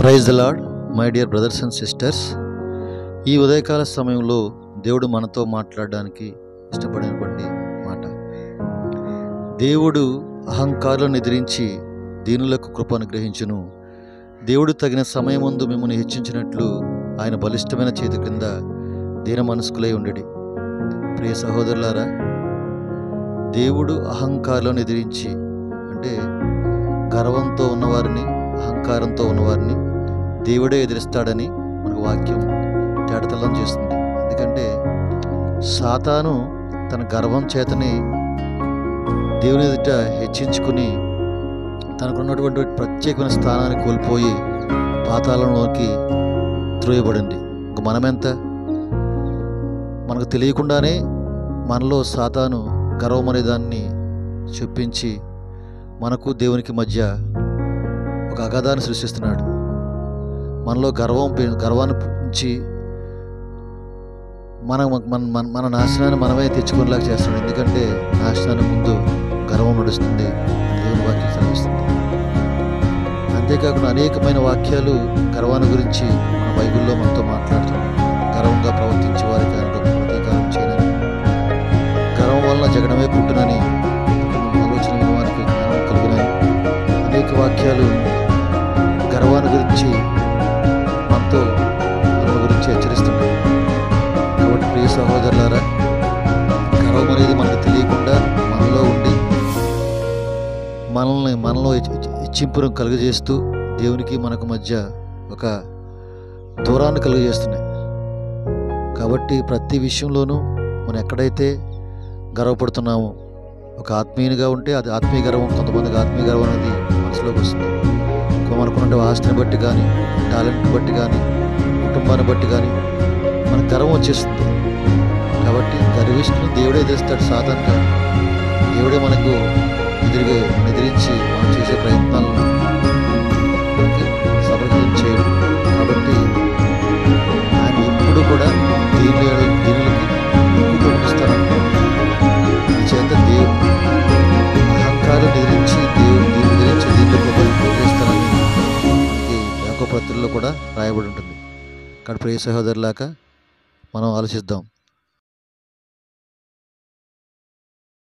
Praise the lord my dear brothers and sisters. ఈ ఉదయకాల సమయంలో దేవుడు మనతో మాట్లాడడానికి ఇష్టపడినటువంటి మాట, దేవుడు అహంకారులను ఎదిరించి దీనులకు కృప అనుగ్రహించును. దేవుడు తగిన సమయమందు మిమ్మల్ని హెచ్చించినట్లు ఆయన బలిష్టమైన చేతి క్రింద దీన మనస్కులై ఉండడి. ప్రియ సహోదరులారా, దేవుడు అహంకారులను ఎదిరించి అంటే గర్వంతో ఉన్నవారిని, అహంకారంతో ఉన్నవారిని దేవుడే ఎదిరిస్తాడని మనకు వాక్యం తేటతెల్లం చేస్తుంది. ఎందుకంటే సాతాను తన గర్వం చేతనే దేవుని ఎదుట హెచ్చించుకుని తనకున్నటువంటి ప్రత్యేకమైన స్థానాన్ని కోల్పోయి పాతాళంలోకి త్రోయబడింది. ఇంక మనమెంత? మనకు తెలియకుండానే మనలో సాతాను గర్వం అనే దాన్ని చొప్పించి మనకు దేవునికి మధ్య ఒక అగాధాన్ని సృష్టిస్తున్నాడు. మనలో గర్వాన్ని ఉంచి మన నాశనాన్ని మనమే తెచ్చుకునేలాగా చేస్తున్నాడు. ఎందుకంటే నాశనానికి ముందు గర్వం నడుస్తుంది, దేవుని వాక్యం సెలవిస్తుంది. అంతేకాకుండా అనేకమైన వాక్యాలు గర్వాన్ని గురించి మన బైబిల్లో మనతో మాట్లాడుతున్నాం. గర్వంగా ప్రవర్తించే వారికి ఆయన ప్రతీకారం చేయనని, గర్వం వలన జగడమే పుట్టునని, ఆలోచన వినవానికి జ్ఞానం కలుగునని అనేక వాక్యాలు గర్వాన్ని గురించి మనతో మన గురించి హెచ్చరిస్తున్నాయి. కాబట్టి ప్రియ సహోదరులారా, గర్వం అనేది మనకు తెలియకుండా మనలో ఉండి మనలో హెచ్చింపును కలుగజేస్తూ దేవునికి మనకు మధ్య ఒక దూరాన్ని కలుగజేస్తున్నాయి. కాబట్టి ప్రతి విషయంలోనూ మనం ఎక్కడైతే గర్వపడుతున్నామో, ఒక ఆత్మీయునిగా ఉంటే అది ఆత్మీయ గర్వం, కొంతమందికి ఆత్మీయ గర్వం అనేది మనసులోకి వస్తుంది. మనకున్న ఆస్తిని బట్టి కానీ, టాలెంట్ని బట్టి కానీ, కుటుంబాన్ని బట్టి కానీ మనకు గర్వం వచ్చేస్తుంది. కాబట్టి గర్విష్ఠుని దేవుడే ఎదిరిస్తాడు, సాతాను కాదు. దేవుడే మనకు ఎదిరించి మనం చేసే ప్రయత్నాలను మనకి సఫలీకృతం చేయడు. కాబట్టి ఆయన ఎప్పుడు కూడా దీనులకి ఎక్కువ పంపిస్తాడు. చేత దేవుడు అహంకారం ఎదిరించి దీన్ని ఎదిరించి దీనిలో పంపిస్తానని మనకి యాకోబు పత్రికలో కూడా రాయబడి ఉంటుంది. కాబట్టి ప్రియ సహోదరులాగా మనం ఆలోచిద్దాం.